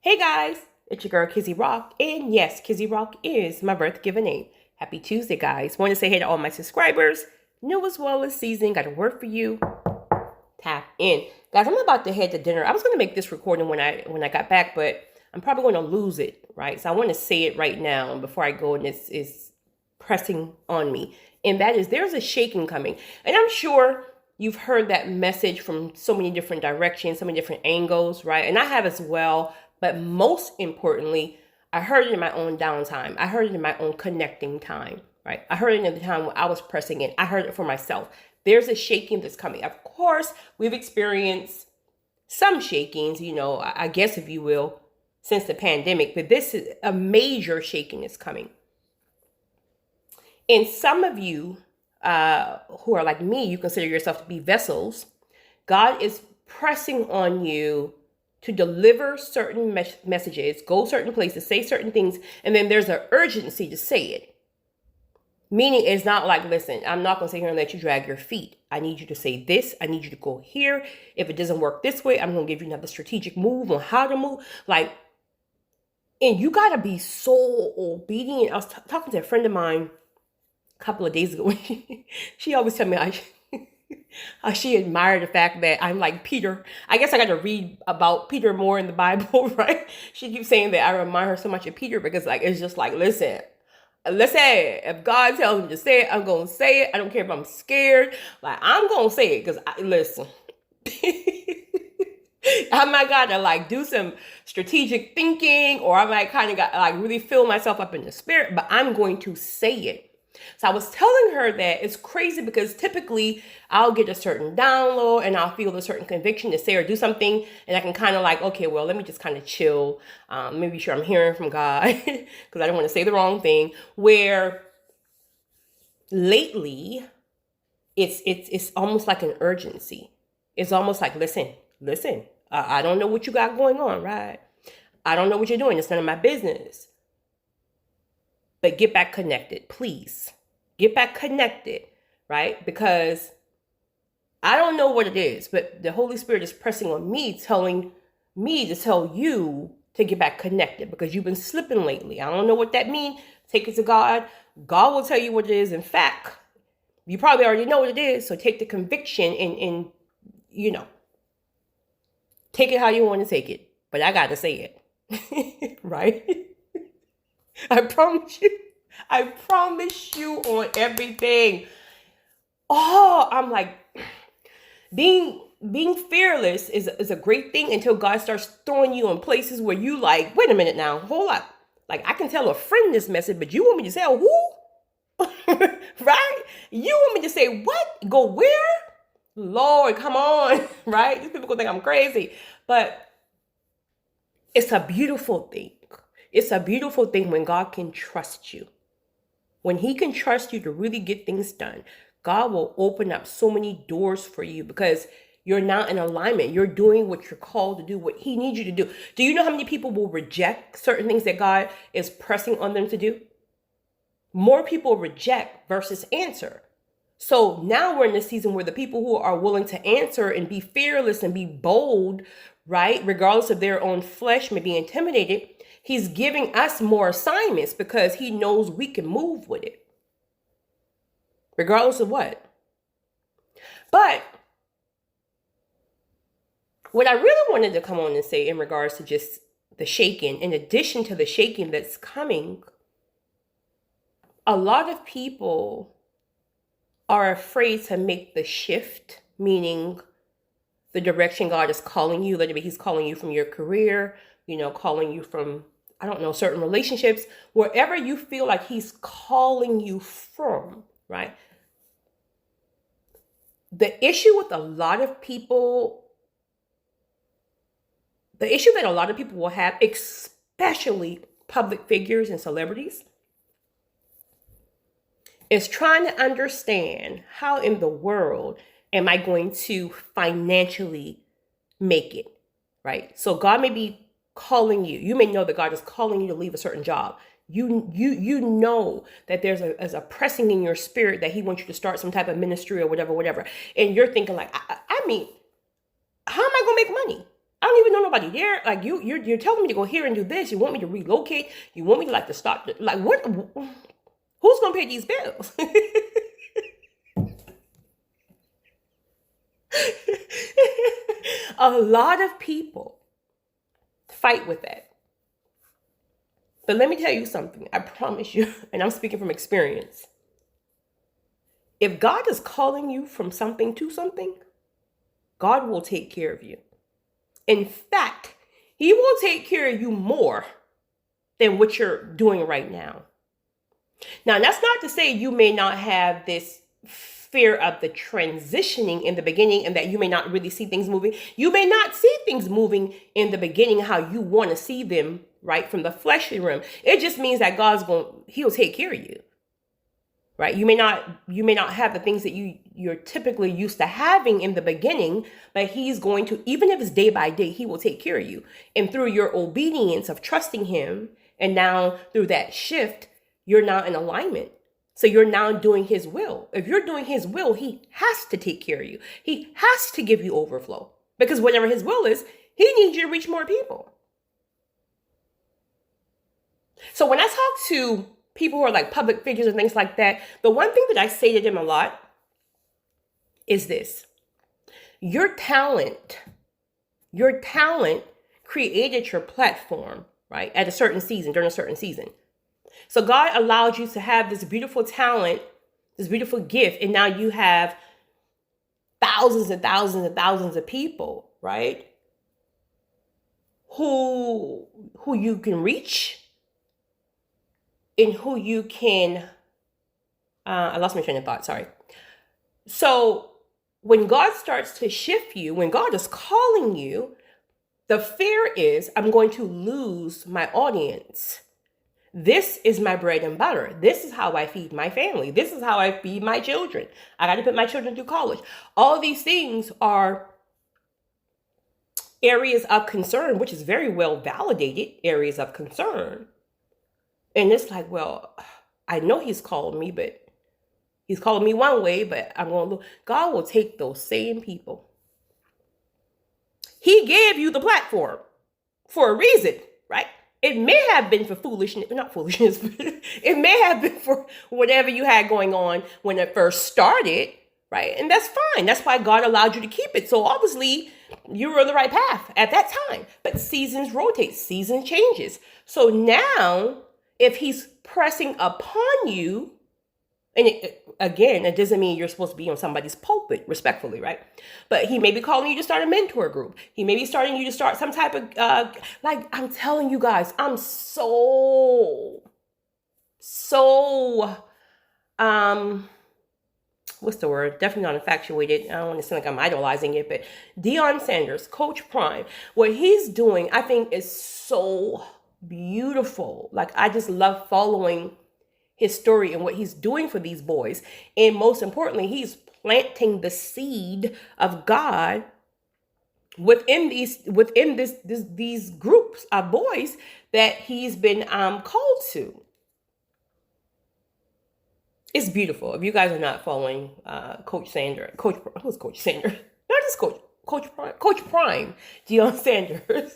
Hey guys, it's your girl Kizzy Rock, and yes, Kizzy Rock is my birth given name. Happy Tuesday, guys. Want to say hey to all my subscribers, new as well as seasoned. Got a word for you. Tap in, guys. I'm about to head to dinner. I was going to make this recording when I got back, but I'm probably going to lose it, right? So I want to say it right now before I go, and it's pressing on me, and that is there's a shaking coming, and I'm sure you've heard that message from so many different directions, so many different angles, right? And I have as well. But most importantly, I heard it in my own downtime. I heard it in my own connecting time, right? I heard it in the time when I was pressing in. I heard it for myself. There's a shaking that's coming. Of course, we've experienced some shakings, I guess if you will, since the pandemic, but this is a major shaking is coming. And some of you who are like me, you consider yourself to be vessels. God is pressing on you to deliver certain messages, go certain places, say certain things, and then there's an urgency to say it. Meaning it's not like, listen, I'm not going to sit here and let you drag your feet. I need you to say this. I need you to go here. If it doesn't work this way, I'm going to give you another strategic move on how to move. And you got to be so obedient. I was talking to a friend of mine a couple of days ago. She always tell me she admired the fact that I'm like Peter. I guess I got to read about Peter more in the Bible, right? She keeps saying that I remind her so much of Peter because it's just like, listen, if God tells me to say it, I'm going to say it. I don't care if I'm scared. I'm going to say it because listen. I might gotta do some strategic thinking, or I might kind of got really fill myself up in the spirit, but I'm going to say it. So I was telling her that it's crazy because typically I'll get a certain download and I'll feel a certain conviction to say or do something. And I can kind of okay, well, let me just kind of chill. Maybe sure I'm hearing from God because I don't want to say the wrong thing. Where lately it's almost like an urgency. It's almost like, listen, I don't know what you got going on, right? I don't know what you're doing. It's none of my business. But get back connected, please. Get back connected, right? Because I don't know what it is, but the Holy Spirit is pressing on me, telling me to tell you to get back connected because you've been slipping lately. I don't know what that means. Take it to God. God will tell you what it is. In fact, you probably already know what it is. So take the conviction and take it how you want to take it. But I got to say it, right? I promise you. I promise you on everything. Oh, I'm like, being fearless is a great thing until God starts throwing you in places where you wait a minute now, hold up. I can tell a friend this message, but you want me to tell who? Right? You want me to say what? Go where? Lord, come on, right? These people gonna think I'm crazy. But it's a beautiful thing. It's a beautiful thing when God can trust you. When he can trust you to really get things done, God will open up so many doors for you because you're now in alignment. You're doing what you're called to do, what he needs you to do. Do you know how many people will reject certain things that God is pressing on them to do? More people reject versus answer. So now we're in the season where the people who are willing to answer and be fearless and be bold, right, regardless of their own flesh may be intimidated, he's giving us more assignments because he knows we can move with it, regardless of what. But what I really wanted to come on and say in regards to just the shaking, in addition to the shaking that's coming, a lot of people are afraid to make the shift, meaning the direction God is calling you. Literally, he's calling you from your career, calling you from, I don't know, certain relationships, wherever you feel like he's calling you from, right? The issue with a lot of people, the issue that a lot of people will have, especially public figures and celebrities, is trying to understand how in the world am I going to financially make it, right? So God may be calling you. You may know that God is calling you to leave a certain job. You know that there's a pressing in your spirit that he wants you to start some type of ministry or whatever. And you're thinking I mean, how am I going to make money? I don't even know nobody there. Like you're telling me to go here and do this. You want me to relocate. You want me to like to stop. Like what? Who's gonna pay these bills? A lot of people fight with that. But let me tell you something. I promise you, and I'm speaking from experience. If God is calling you from something to something, God will take care of you. In fact, He will take care of you more than what you're doing right now. Now, that's not to say you may not have this fear of the transitioning in the beginning and that you may not really see things moving. You may not see things moving in the beginning how you want to see them, right, from the fleshly realm. It just means that He'll take care of you. Right? You may not have the things that you're typically used to having in the beginning, but He's going to, even if it's day by day, He will take care of you. And through your obedience of trusting Him, and now through that shift, you're now in alignment. So you're now doing His will. If you're doing His will, He has to take care of you. He has to give you overflow, because whatever His will is, He needs you to reach more people. So when I talk to people who are like public figures and things like that, the one thing that I say to them a lot is this: your talent created your platform, right? At a certain season, during a certain season. So God allowed you to have this beautiful talent, this beautiful gift, and now you have thousands and thousands and thousands of people, right? Who you can reach, and who you can, I lost my train of thought, sorry. So when God starts to shift you, when God is calling you, the fear is, I'm going to lose my audience. This is my bread and butter. This is how I feed my family. This is how I feed my children. I got to put my children through college. All these things are areas of concern, which is very well validated areas of concern. And it's like, well, I know He's called me, but He's calling me one way, but I'm going to look. God will take those same people. He gave you the platform for a reason, right? It may have been for foolishness, not foolishness, but it may have been for whatever you had going on when it first started, right? And that's fine. That's why God allowed you to keep it. So obviously you were on the right path at that time. But seasons rotate, season changes. So now, if He's pressing upon you, and it doesn't mean you're supposed to be on somebody's pulpit, respectfully, right? But He may be calling you to start a mentor group. He may be starting you to start some type of, like I'm telling you guys, I'm so, what's the word? Definitely not infatuated. I don't want to sound like I'm idolizing it, but Deion Sanders, Coach Prime, what he's doing, I think is so beautiful. Like, I just love following his story and what he's doing for these boys. And most importantly, he's planting the seed of God within these groups of boys that he's been called to. It's beautiful. If you guys are not following Coach Sanders, who's Coach Sanders? Not just Coach Prime, Deion Sanders.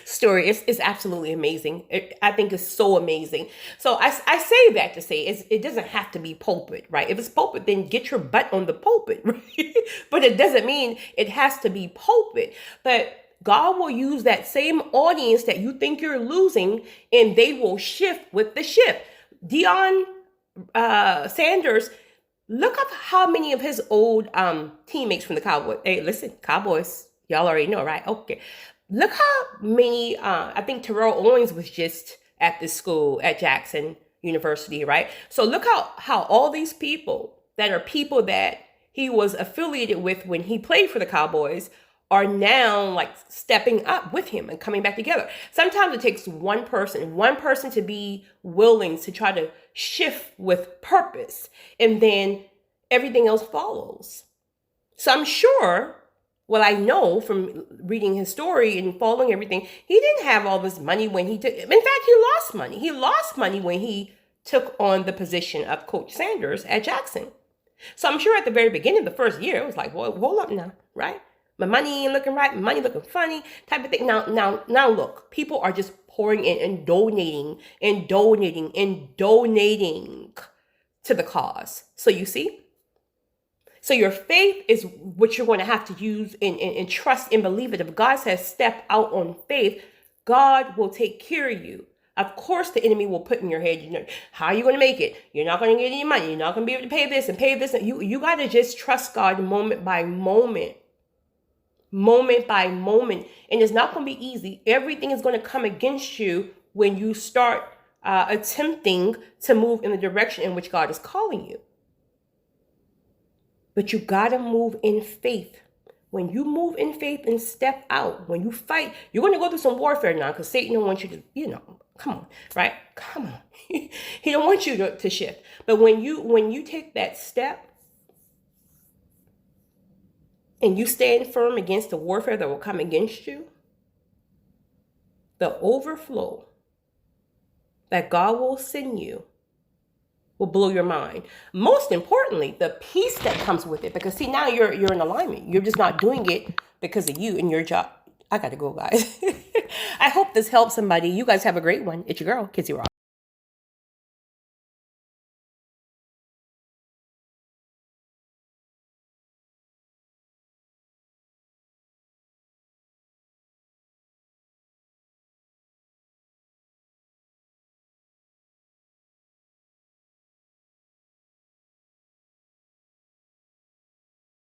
Story is absolutely amazing. I think it's so amazing. So I say that to say it doesn't have to be pulpit, right? If it's pulpit, then get your butt on the pulpit, right? But it doesn't mean it has to be pulpit. But God will use that same audience that you think you're losing, and they will shift with the shift. Deion Sanders, look up how many of his old teammates from the Cowboys. Hey, listen, Cowboys, y'all already know, right? Okay. Look how many, I think Terrell Owens was just at this school at Jackson University, right? So look how all these people that he was affiliated with when he played for the Cowboys are now like stepping up with him and coming back together. Sometimes it takes one person to be willing to try to shift with purpose, and then everything else follows. So I'm sure, well, I know from reading his story and following everything, he didn't have all this money when he took, in fact, he lost money. He lost money when he took on the position of Coach Sanders at Jackson. So I'm sure at the very beginning, the first year, it was like, well, hold up now, right? My money ain't looking right. My money looking funny, type of thing. Now, look. People are just pouring in and donating to the cause. So you see. So your faith is what you're going to have to use and trust and believe it. If God says step out on faith, God will take care of you. Of course, the enemy will put in your head, you know, how are you going to make it? You're not going to get any money. You're not going to be able to pay this and pay this. You got to just trust God moment by moment. Moment by moment. And it's not going to be easy. Everything is going to come against you when you start attempting to move in the direction in which God is calling you. But you got to move in faith. When you move in faith and step out, when you fight, you're going to go through some warfare now because Satan don't want you to, come on, right? Come on. He don't want you to shift. But when you take that step and you stand firm against the warfare that will come against you, the overflow that God will send you will blow your mind. Most importantly, the peace that comes with it. Because see, now you're in alignment. You're just not doing it because of you and your job. I got to go, guys. I hope this helps somebody. You guys have a great one. It's your girl, Kizzy Ross.